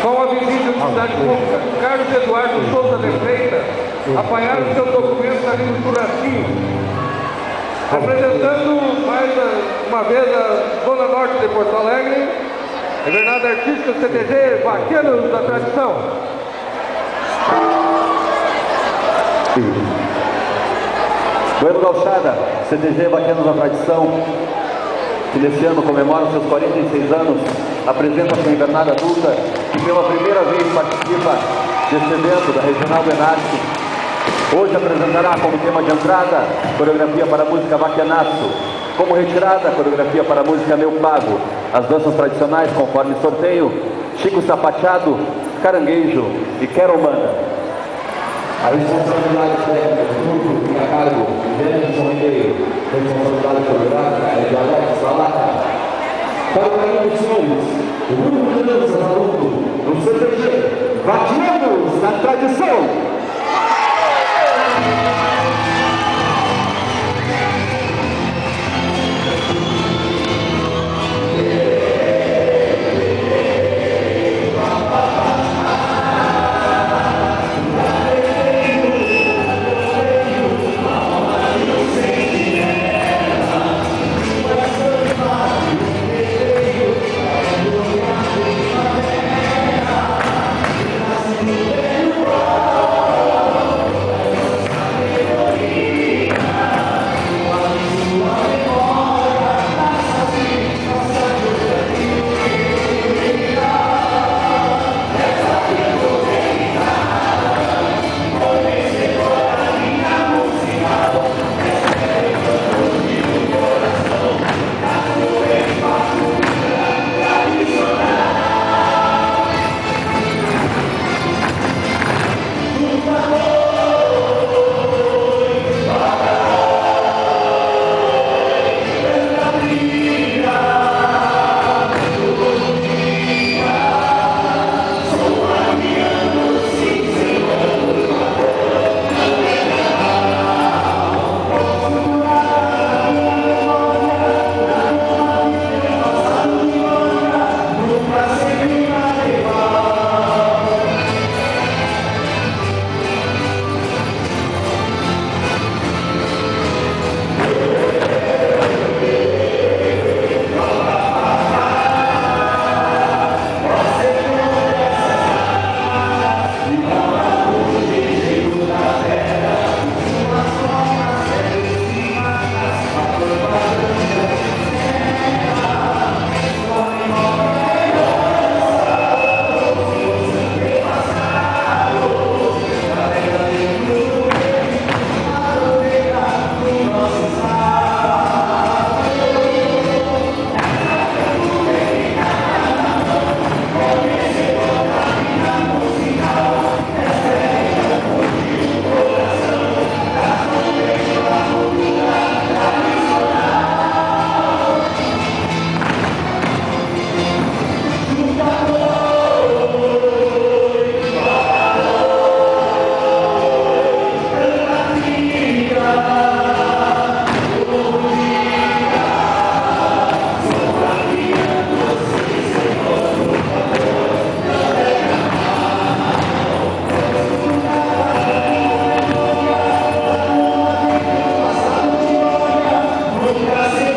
Com a visita de cidade pública, Carlos Eduardo Souza de Freitas, apanharam seu documento ali no churrasquinho. Representando mais uma vez a Zona Norte de Porto Alegre, Governador Artística CTG, Vaqueiros da Tradição. Bueno Gauchada, CTG Vaqueiros da Tradição, que nesse ano comemora seus 46 anos, apresenta sua invernada adulta e pela primeira vez participa deste evento da Regional Benasque. Hoje apresentará como tema de entrada coreografia para a música Vaqueanaço, como retirada coreografia para a música Meu Pago, as danças tradicionais conforme sorteio, Chico Sapateado, Caranguejo e Queromanda. A responsabilidade técnica do grupo fica a cargo de Anderson Ribeiro. Responsabilidade coreográfica é de Alex Salata. Para o caminho dos senhores, o grupo de danças adulto do CTG Vaqueiros da Tradição. Brasil!